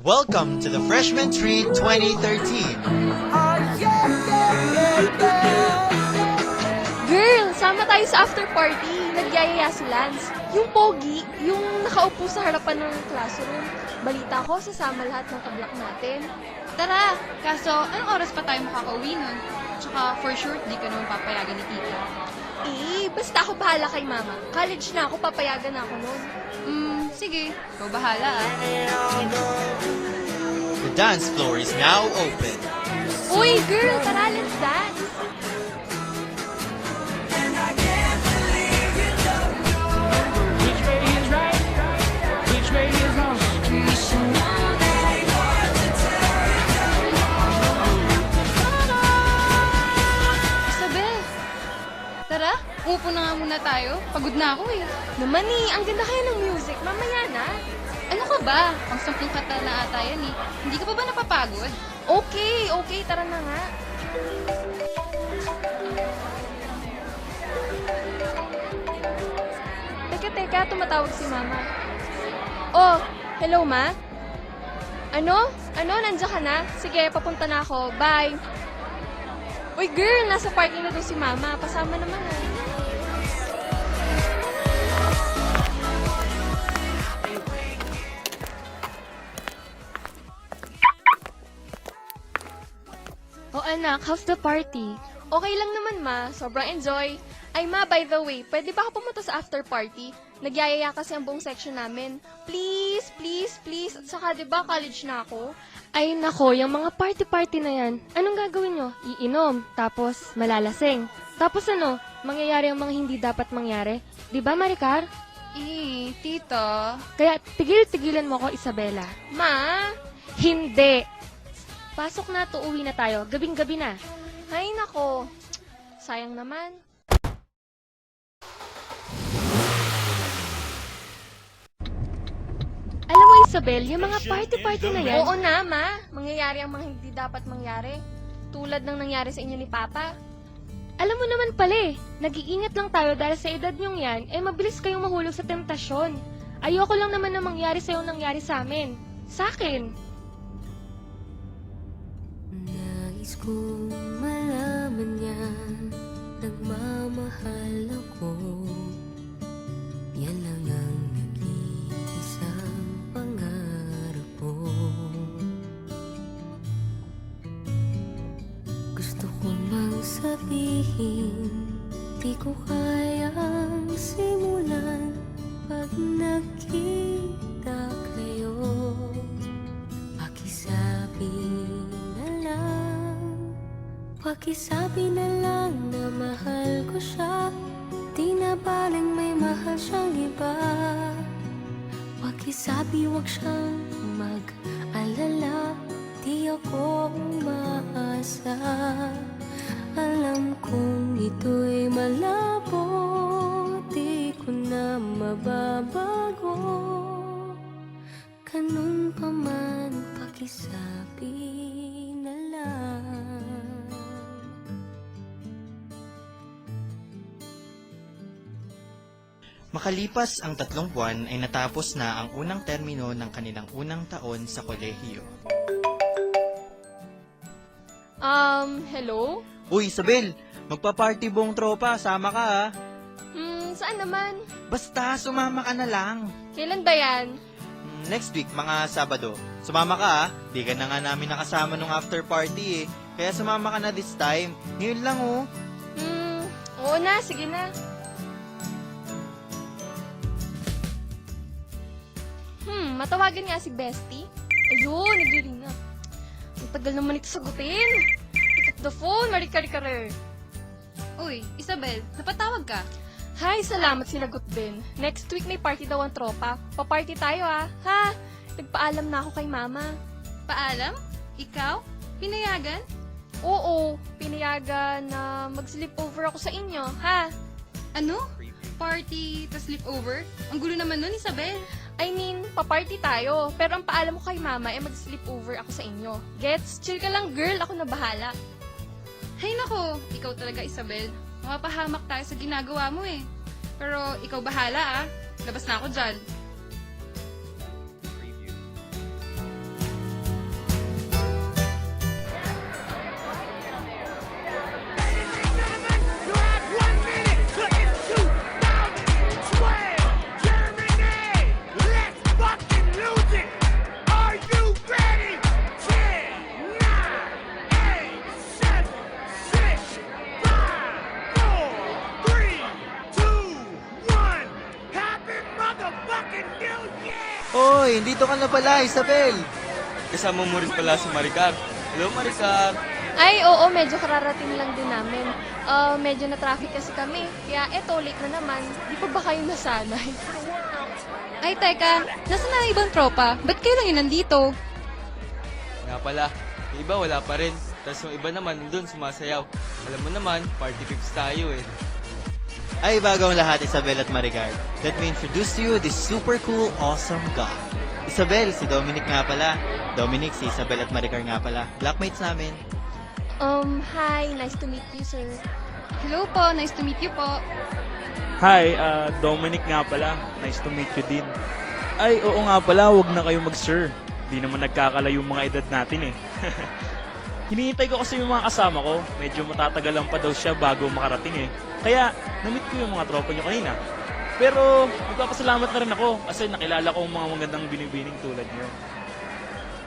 Welcome to the Freshman Tree 2013. Girl, sama tayo sa after party. Nagyayaya si Lance. Yung pogi, yung nakaupo sa harapan ng classroom. Balita ko, sasama lahat ng kablak natin. Tara! Kaso, anong oras pa tayo makakauwi nun? Tsaka, for sure, di ka naman papayagan ni tita. Basta ako bahala kay mama. College na ako, papayagan na ako noon. Sige. Ikaw bahala ah. The dance floor is now open. Uy, girl, tara, let's dance. Which way is right? Which way is wrong? Isabel! Tara, umupo na nga muna tayo. Pagod na ako eh. Naman ang ganda kaya ng music. Mamaya na. Ano ka ba? Pang 10 kata na ata yan eh. Hindi ka pa ba napapagod? Okay, tara na nga. Teka, tumatawag si mama. Oh, hello ma? Ano? Nandiyan ka na? Sige, papunta na ako. Bye. Uy girl, nasa parking na doon si mama. Pasama naman eh. Oh anak, how's the party? Okay lang naman ma, sobrang enjoy. Ay ma, by the way, pwede ba ako pumunta sa after party? Nagyayaya kasi ang buong section namin. Please. At saka diba college na ako? Ay nako, yung mga party-party na yan, anong gagawin nyo? Iinom, tapos malalasing. Tapos ano, mangyayari ang mga hindi dapat mangyari. Diba Maricar? Tita. Kaya tigil-tigilan mo ko, Isabela. Ma? Hindi. Pasok na to, uwi na tayo. Gabing-gabi na. Ay, nako. Sayang naman. Alam mo, Isabel, yung mga party-party na yan. Oo na, ma. Mangyayari ang mga hindi dapat mangyari. Tulad ng nangyari sa inyo ni Papa. Alam mo naman pala nag-iingat lang tayo dahil sa edad nyong yan, mabilis kayong mahulog sa temptasyon. Ayoko lang naman na mangyari sa'yo nangyari sa amin. Sa akin. Nais kong malaman niya, nagmamahal ako. Yan lang ang nag-iisang pangarap ko. Gusto ko mang sabihin, di ko kayang simulan pag nakita kayo. Pakisabi na lang na mahal ko siya, di na baling may mahal siyang iba. Pakisabi wag siyang mag-alala, di ako umaasa. Alam kong ito'y malabo, di ko na mababago. Ganun pa man, pakisabi na lang. Makalipas ang 3 buwan ay natapos na ang unang termino ng kanilang unang taon sa kolehiyo. Hello? Uy, Isabel! Magpa-party buong tropa, sama ka ha? Saan naman? Basta, sumama ka na lang. Kailan ba yan? Next week, mga Sabado. Sumama ka ha? Di ka na nga namin nakasama nung after party eh. Kaya sumama ka na this time. Ngayon lang oh. Oo na, sige na. Matawagan nga si Bestie. Ayun, nagre-ring na. Ang tagal naman ito sagutin. Pick up the phone, marikari-kare. Uy, Isabel, napatawag ka? Hi, salamat sinagot din. Next week may party daw ang tropa. Pa-party tayo ah. Ha? Nagpaalam na ako kay mama. Paalam? Ikaw? Pinayagan? Oo, pinayagan na mag-sleepover ako sa inyo, ha? Ano? Party, tas sleepover? Ang gulo naman nun, Isabel. I mean, pa-party tayo. Pero ang paalam ko kay mama mag-sleepover ako sa inyo. Gets? Chill ka lang, girl. Ako na bahala. Hay nako, ikaw talaga, Isabel. Mapapahamak tayo sa ginagawa mo eh. Pero ikaw bahala ah. Labas na ako dyan. nandito ka na pala, Isabel. Kasama mo rin pala si Maricar. Hello, Maricar. Ay, oo, medyo kararating lang din namin. Medyo na-traffic kasi kami. Kaya eto, late na naman. Di pa ba kayo nasanay? Ay, teka, nasa na ibang tropa? Ba't kayo lang yun nandito? Nga pala, yung iba wala pa rin. Tapos yung iba naman doon sumasayaw. Alam mo naman, party pips tayo eh. Ay, bago ang lahat, Isabel at Maricar. Let me introduce to you this super cool, awesome guy. Isabel, si Dominic nga pala. Dominic, si Isabel at Maricar nga pala. Blackmates namin. Hi, nice to meet you, sir. Hello po, nice to meet you po. Hi, Dominic nga pala. Nice to meet you din. Ay, oo nga pala, wag na kayo mag-sir. Di naman nagkakalayo yung mga edad natin eh. Hinihintay ko kasi yung mga kasama ko. Medyo matatagalan pa daw siya bago makarating eh. Kaya, na-meet ko yung mga tropa niyo kanina. Pero, magpapasalamat na rin ako kasi nakilala ko ang mga magandang binibining tulad niyo.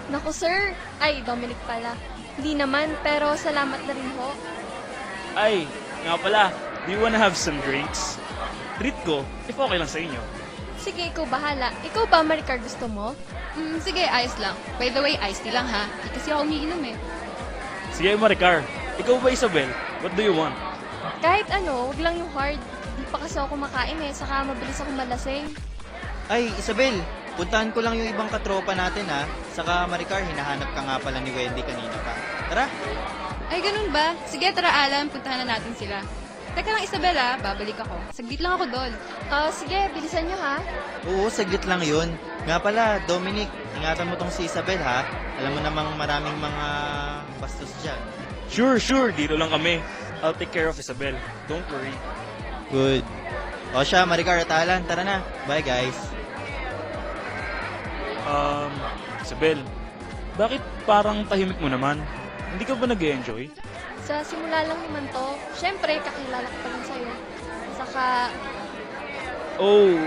Naku, sir. Ay, Dominic pala. Hindi naman, pero salamat na rin ho. Ay, nga pala, do you wanna have some drinks? Treat ko, if okay lang sa inyo. Sige, ikaw bahala. Ikaw ba, Maricar, gusto mo? Sige, ayos lang. By the way, iced tea lang ha. Di kasi ako umiinom eh. Sige, Maricar. Ikaw ba, Isabel? What do you want? Kahit ano, wag lang yung hard. Di pa kasi ako kumakain eh, saka mabilis ako malasing. Ay, Isabel, puntahan ko lang yung ibang katropa natin ha. Saka Maricar, hinahanap ka nga pala ni Wendy kanina pa. Tara! Ay, ganun ba? Sige, tara Alan, puntahan na natin sila. Teka lang Isabella, babalik ako. Saglit lang ako doon. Sige, bilisan nyo ha. Oo, saglit lang yun. Nga pala, Dominic, ingatan mo tong si Isabel ha. Alam mo namang maraming mga bastos dyan. Sure, dito lang kami. I'll take care of Isabel. Don't worry. Good. O siya, Maricar at Alan, tara na. Bye guys. Isabel, bakit parang tahimik mo naman? Hindi ka ba nag-enjoy? Sa simula lang naman to, syempre, kakilala ko pa lang sa'yo. Saka, Oh,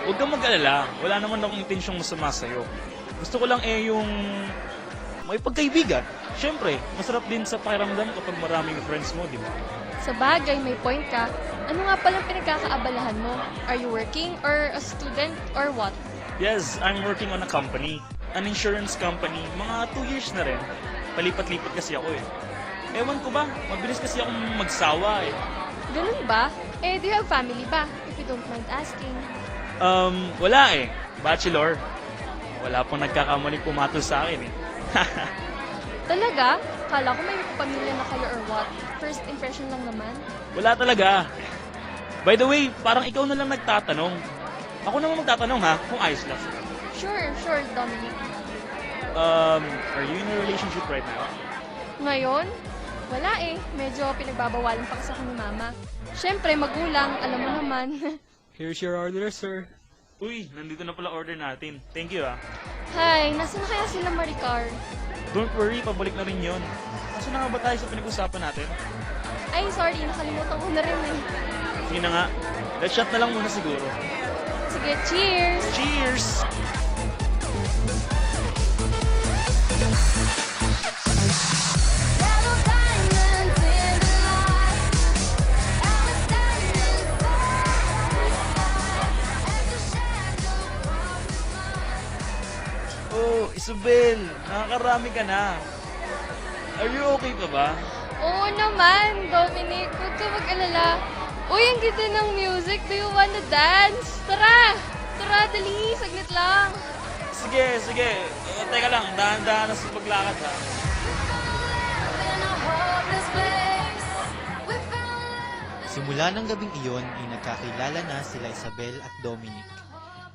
huwag kang mag-alala. Wala naman akong intensyong masama sa'yo. Gusto ko lang yung may pagkaibigan. Siyempre, masarap din sa pakiramdam kapag maraming friends mo, di ba? sa bagay, may point ka. Ano nga palang pinagkakaabalahan mo? Are you working or a student or what? Yes, I'm working on a company. An insurance company. Mga 2 years na rin. Palipat-lipat kasi ako eh. Ewan ko ba, mabilis kasi akong magsawa eh. Ganun ba? Do you have family ba? If you don't mind asking. Wala eh. Bachelor. Wala pong nagkakamaling pumatol sa akin eh. Talaga? Kala ko may pamilya na kayo or what? First impression lang naman. Wala talaga. By the way, parang ikaw na lang nagtatanong. Ako naman magtatanong ha, kung ayos lang. Sure, Dominic. Are you in a relationship right now? Ngayon? Wala eh. Medyo pinagbabawalan pa kasi ako ni Mama. Siyempre, magulang, alam mo naman. Here's your order, sir. Uy, nandito na pala order natin. Thank you ah. Hi, nasan na kaya sila Maricar? Don't worry, pabalik na rin yon. Kaso na nga ba tayo sa pinag-usapan natin? Ay, sorry, nakalimutan ko na rin eh. Sige na nga, let's shot na lang muna siguro. Sige, cheers! Cheers! Oh, Isabel, nakakarami ka na. Are you okay pa ba? Oo naman, Dominic. Huwag ka mag-alala. Uy, ang ganda ng music. Do you wanna dance? Tara! Tara, dali. Saglit lang. Sige. Teka lang, dahan-dahan na sa paglakad ha. Simula ng gabing iyon ay nagkakilala na sila Isabel at Dominic.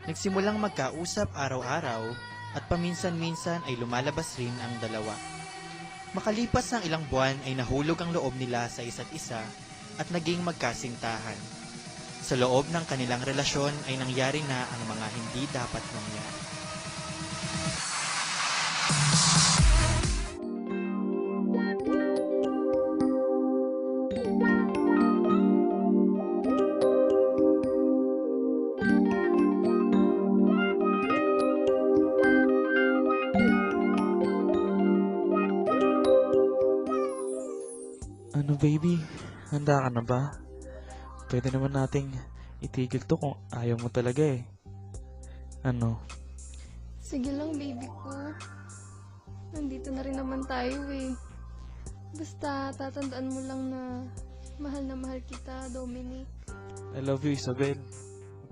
Nagsimulang magkausap araw-araw at paminsan-minsan ay lumalabas rin ang dalawa. Makalipas ng ilang buwan ay nahulog ang loob nila sa isa't isa at naging magkasintahan. Sa loob ng kanilang relasyon ay nangyari na ang mga hindi dapat mangyari. Ano baby, handa ka na ba? Pwede naman nating itigil to kung ayaw mo talaga eh. Ano? Sige lang, baby ko. Nandito na rin naman tayo eh. Basta, tatandaan mo lang na mahal kita, Dominic. I love you, Isabel.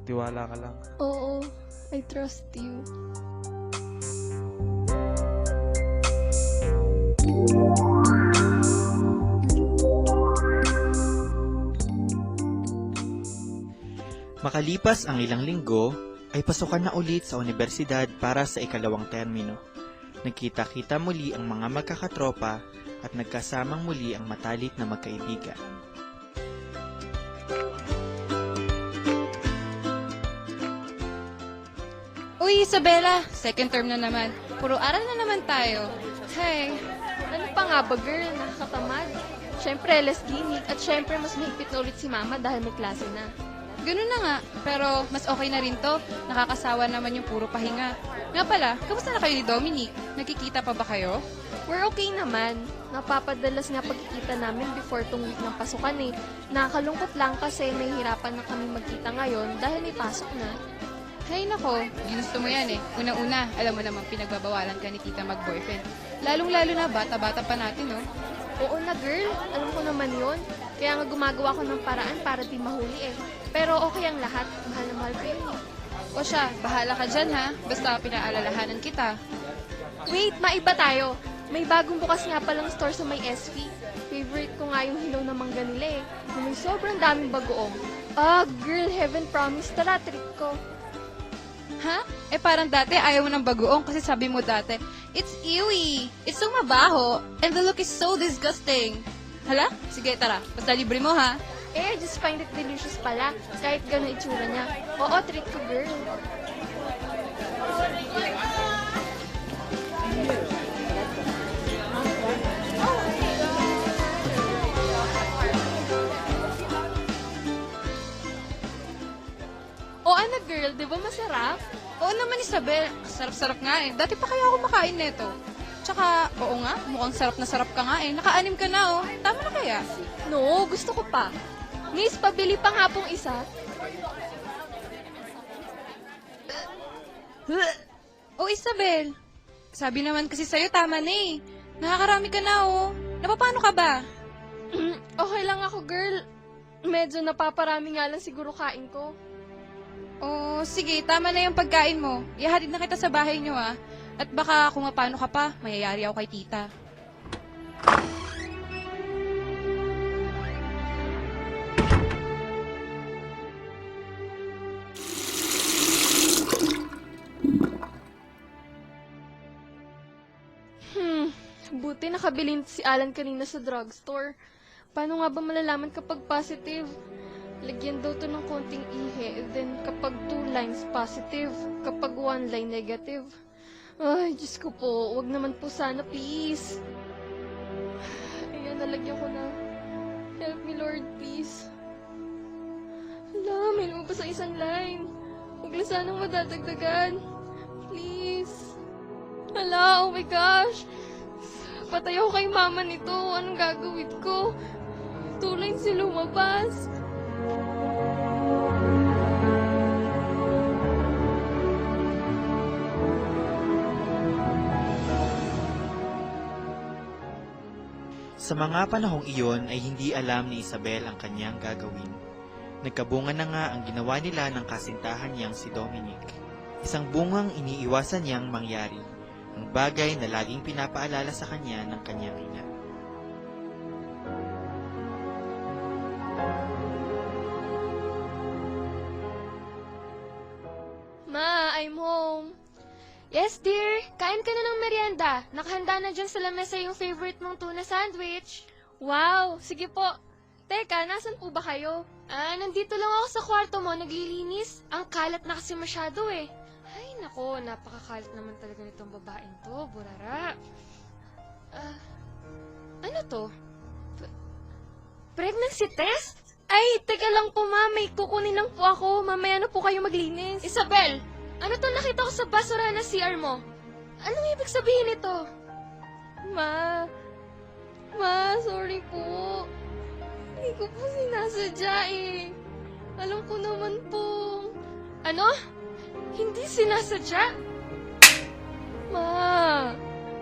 Tiwala ka lang. Oo, I trust you. Makalipas ang ilang linggo, ay pasukan na ulit sa universidad para sa ikalawang termino. Nagkita-kita muli ang mga magkakatropa at nagkasamang muli ang matalik na magkaibigan. Uy, Isabela! Second term na naman. Puro aral na naman tayo. Hey, Ano pa nga ba, girl? Nakakatamad. Siyempre, less gimmick. At siyempre, mas mahigpit na ulit si mama dahil may klase na. ganun na nga. Pero mas okay na rin to. Nakakasawa naman yung puro pahinga. Nga pala, kamusta na kayo ni Dominic? Nagkikita pa ba kayo? We're okay naman. Napapadalas nga pagkikita namin before tong week ng pasukan eh. Nakakalungkot lang kasi may hirapan na kami magkita ngayon dahil may pasok na. Hay nako, ginusto mo yan eh. Una-una, alam mo namang pinagbabawalan ka ni tita mag-boyfriend. Lalong-lalo na bata-bata pa natin, no? Oo na, girl. Alam ko naman yon. Kaya nga gumagawa ko ng paraan para di mahuli eh. Pero okay ang lahat. Mahal na mahal ko yun eh. O siya, bahala ka dyan ha. Basta pinaalalahanan kita. Wait, maiba tayo. May bagong bukas nga palang store sa may SV. Favorite ko nga yung hilaw na mangga nila eh. Yung may sobrang daming bagoong. Ah, girl, heaven promise. Tara, treat ko. Ha? Eh parang dati ayaw mo ng bagoong kasi sabi mo dati, it's ewy, it's so mabaho, and the look is so disgusting. Hala? Sige, tara. Basta libre mo ha. Eh, I just find it delicious pala. Kahit gano'n itsura niya. Oo, treat ko, girl. O ano, girl? Di ba masarap? Oo naman, Isabel. Sarap-sarap nga eh. Dati pa kaya ako makain nito. Tsaka, oo nga, mukhang sarap na sarap ka nga eh. Naka-anim ka na oh. Tama na kaya? No, gusto ko pa. Miss, pabili pa nga pong isa. Oh, Isabel. Sabi naman kasi sa'yo, tama na eh. Nakakarami ka na oh. Napapano ka ba? Okay lang ako, girl. Medyo napaparami nga lang siguro kain ko. Oh, sige, tama na yung pagkain mo. Ihatid na kita sa bahay niyo ah. At baka kung mapano ka pa, mayayari ako kay tita. Buti nakabilin si Alan kanina sa drugstore. Paano nga ba malalaman kapag positive? Lagyan daw to ng konting ihe, then kapag 2 lines positive, kapag 1 line negative. Ay, Diyos ko po, wag naman po sana, please. Ayan, nalagyan ko na. Help me, Lord, please. Hala, may lumabas ang isang line. Huwag lang sanang madadagdagan. Please. Hala, oh my gosh. Patay ako kay mama nito. Anong gagawin ko? 2 lines yung lumabas. Sa mga panahong iyon ay hindi alam ni Isabel ang kanyang gagawin. Nagkabunga na nga ang ginawa nila ng kasintahan niyang si Dominic. Isang bungang iniiwasan niyang mangyari, ang bagay na laging pinapaalala sa kanya ng kanyang ina. Ma, I'm home. Yes, dear. Kain ka na ng merienda. Nakahanda na dyan sa lamesa yung favorite mong tuna sandwich. Wow, sige po. Teka, nasan po ba kayo? Nandito lang ako sa kwarto mo, naglilinis. Ang kalat na kasi masyado eh. Ay, nako, napakakalat naman talaga nitong babaeng to, burara. Ano to? Pregnancy test? Ay, teka lang po, ma. May kukunin lang po ako. Mamaya na po kayo maglinis. Isabel! Ano to nakita ko sa basura na CR mo? Anong ibig sabihin nito? Ma, sorry po. Hindi ko po sinasadya eh. Alam ko naman po. Ano? Hindi sinasadya? Ma!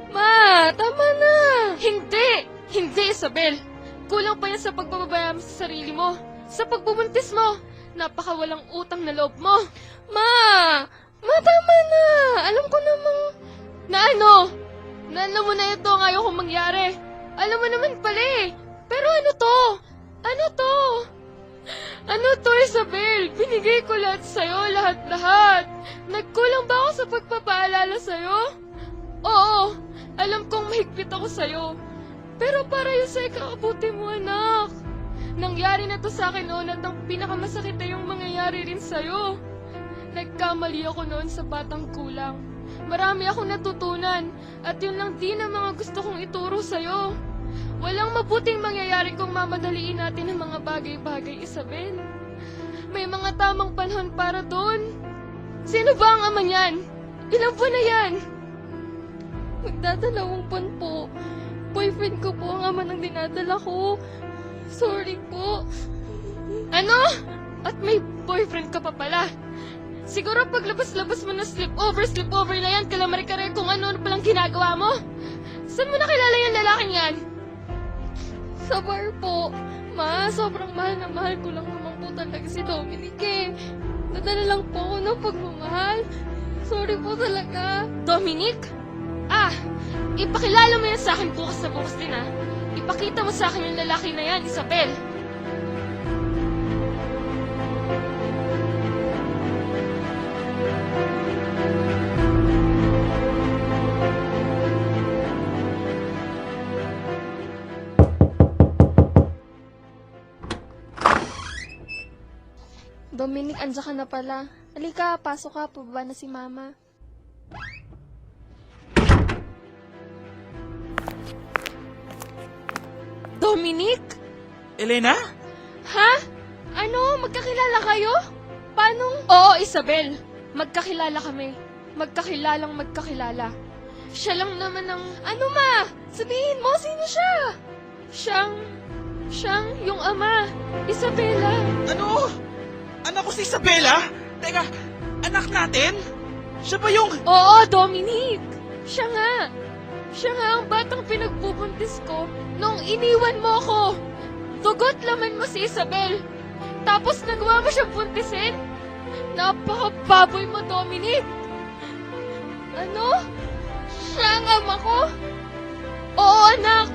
Ma! Tama na! Hindi! Hindi, Isabel! Kulang pa yan sa pagpapabaya mo sa sarili mo. Sa pagbubuntis mo. Napakawalang utang na loob mo. Ma! Ma, tama na! Alam ko namang... Na ano? Na alam mo na ito ang ayaw kong mangyari. Alam mo naman pala eh. Pero ano to? Ano to? Ano to, Isabel? Binigay ko lahat sa'yo, lahat-lahat. Nagkulang ba ako sa pagpapaalala sa'yo? Oo, alam kong mahigpit ako sa'yo. Pero para yun sa ikakabuti mo, anak. Nangyari na to sa akin noon at ang pinakamasakit na yung mangyayari rin sa'yo. Nagkamali ako noon sa batang kulang. Marami akong natutunan at yun lang din ang mga gusto kong ituro sa'yo. Walang mabuting mangyayari kung mamadaliin natin ang mga bagay-bagay, Isabel. May mga tamang panahon para doon. Sino ba ang ama niyan? Ilang buwan na yan? Magdadalawang buwan po. Boyfriend ko po ang ama ng dinadala ko. Sorry po. Ano? At may boyfriend ka pa pala. Siguro paglabas-labas mo na sleepover na yan, kalamari-kare kung ano palang ginagawa mo. Saan mo nakilala yung lalaking yan? Sa bar po. Ma, sobrang mahal na mahal ko lang naman po talaga si Dominic eh. Nadala lang po ako ng pagmamahal. Sorry po talaga. Dominic? Ah, ipakilala mo yan sa akin bukas na bukas din ah. Ipakita mo sa akin yung lalaki na yan, Isabel. Dominic, andyan ka na pala. Halika, pasok ka. Pababa na si Mama. Dominic? Elena? Ha? Ano? Magkakilala kayo? Paano? Oo, Isabel. Magkakilala kami. Magkakilalang magkakilala. Siya lang naman ang... Ano ma? Sabihin mo, sino siya? Siyang yung ama. Isabela. Ano? Anak ko si Isabela? Teka, anak natin? Siya ba yung... Oo, Dominic. Siya nga. Siya nga ang batang pinagbubuntis ko nung iniwan mo ko. Dugot laman mo si Isabel. Tapos nagawa mo siyang buntisin? Napakababoy mo, Dominic. Ano? Siya ang ama ko? Oo, anak.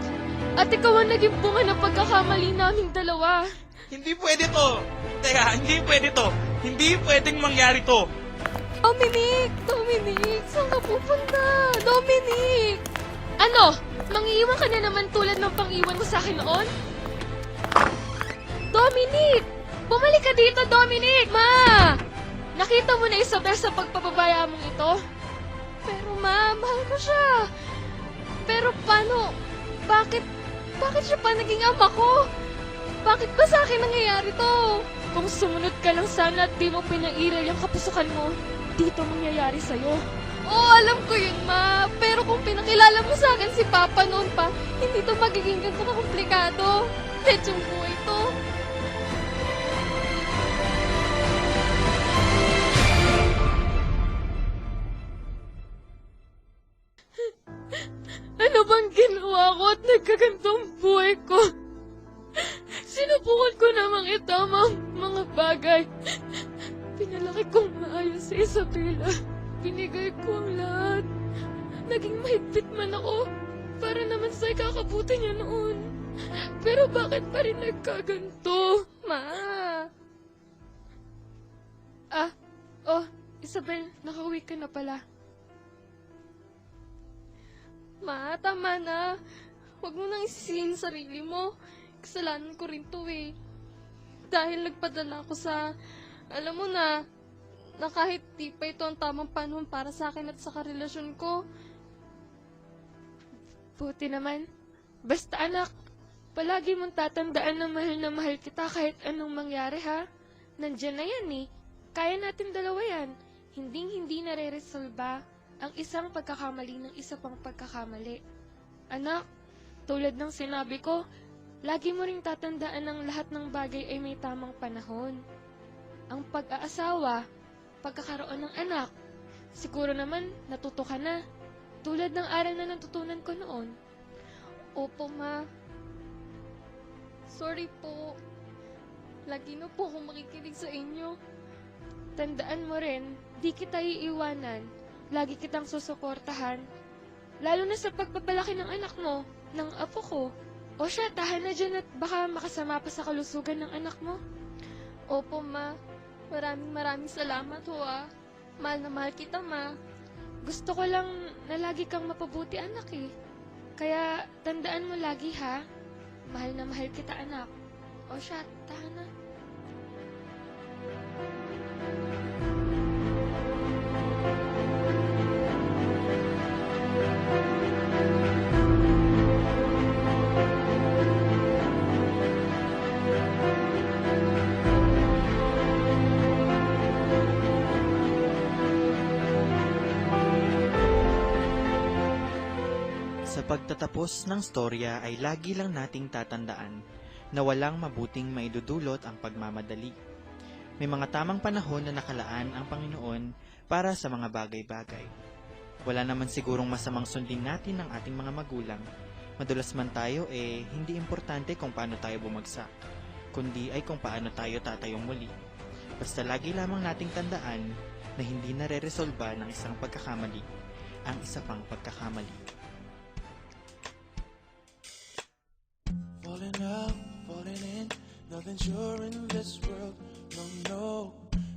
At ikaw ang naging bunga ng pagkakamali naming dalawa. Hindi pwede to. Teka, hindi pwede to. Hindi pwedeng mangyari to. Dominic! Dominic! Saan ka pupunta? Dominic! Ano? Mangiiwan ka na naman tulad ng pang-iwan mo sa akin noon? Dominic! Bumalik ka dito, Dominic! Ma! Nakita mo na Isabel sa pagpapabaya mong ito? Pero ma, mahal ko siya. Pero paano? Bakit siya pa naging ama ko? Bakit ba sa akin nangyayari to? Kung sumunod ka lang sana at di mo pinairal yung kapusukan mo, dito mangyayari sa'yo. Oo, alam ko yun, ma. Pero kung pinakilala mo sa akin si Papa noon pa, hindi to magiging ganito kakomplikado. Lechong buhay to. Ano bang ginawa ko at nagkagantong buhay ko? Sinubukan ko namang itama ang mga bagay. Pinalaki kong maayos si Isabela. Binigay ko ang lahat. Naging mahigpit man ako para naman sa ikakabuti niya noon. Pero bakit pa rin nagkaganto? Ma! Isabel, nakauwi ka na pala. Ma, tama na. Huwag mo nang isisihin sarili mo. Kasalanan ko rin to eh. Dahil nagpadala ako sa, alam mo na kahit di pa ito ang tamang panahon para sa akin at sa karelasyon ko. Buti naman. Basta anak, palagi mong tatandaan na mahal kita kahit anong mangyari ha. Nandyan na yan eh. Kaya natin dalawa yan. Hindi nare-resolba ang isang pagkakamali ng isa pang pagkakamali. Anak, tulad ng sinabi ko, lagi mo ring tatandaan ng lahat ng bagay ay may tamang panahon. Ang pag-aasawa, pagkakaroon ng anak, siguro naman natuto ka na. tulad ng aral na natutunan ko noon. Opo, Ma. Sorry po. Lagi na po akong makikinig sa inyo. Tandaan mo rin, di kita iiwanan. Lagi kitang susuportahan. Lalo na sa pagpapalaki ng anak mo, ng apo ko. O siya, tahan na dyan at baka makasama pa sa kalusugan ng anak mo. Opo, Ma. Maraming salamat ho, ah. Mahal na mahal kita, Ma. Gusto ko lang na lagi kang mapabuti, anak eh. Kaya tandaan mo lagi, ha? Mahal na mahal kita, anak. O siya, tahan na. Sa pagtatapos ng storya ay lagi lang nating tatandaan na walang mabuting maidudulot ang pagmamadali. May mga tamang panahon na nakalaan ang Panginoon para sa mga bagay-bagay. Wala naman sigurong masamang sundin natin ng ating mga magulang. Madulas man tayo hindi importante kung paano tayo bumagsak, kundi ay kung paano tayo tatayong muli. Basta lagi lamang nating tandaan na hindi nare-resolba ng isang pagkakamali ang isa pang pagkakamali. Falling out, falling in, nothing sure in this world. No, no,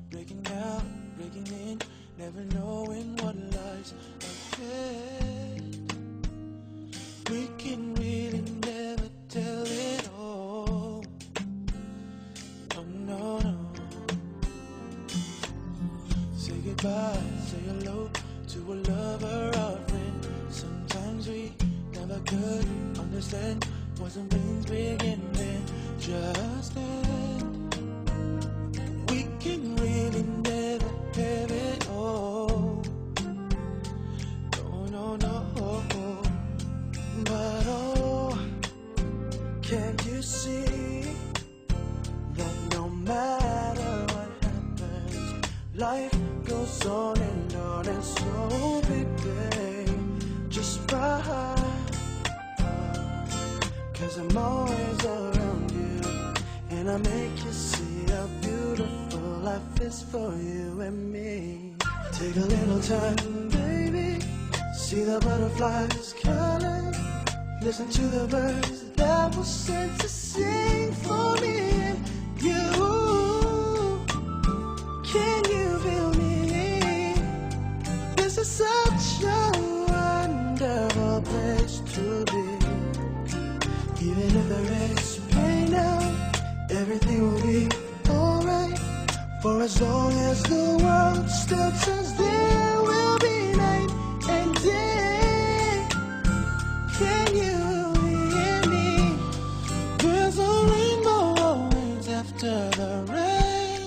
breaking out, breaking in, never knowing what lies ahead. We can really never tell it all. No, no, no. Say goodbye, say hello to a lover or friend. Sometimes we never could understand what some things begin then, just then. We can really never have it all. No, no, no. But oh, can't you see that no matter what happens, life goes on and on, and so baby, just ride. 'Cause I'm always around you, and I make you see how beautiful life is for you and me. Take a little time, baby, see the butterflies color, listen to the birds that were sent to sing for me and you. Can you feel me? This is such a wonderful place to be. Even if there is pain now, everything will be alright. For as long as the world still turns, there will be night and day. Can you hear me? There's a rainbow always after the rain.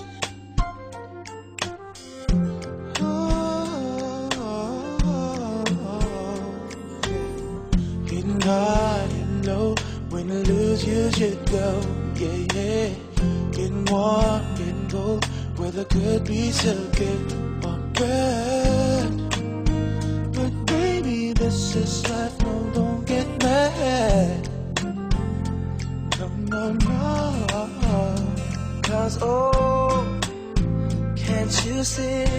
Getting hard and low. When to lose, you should go, yeah, yeah. Getting warm, getting cold, weather could be so good or bad. But baby, this is life, no, don't get mad. No, no, no. 'Cause oh, can't you see?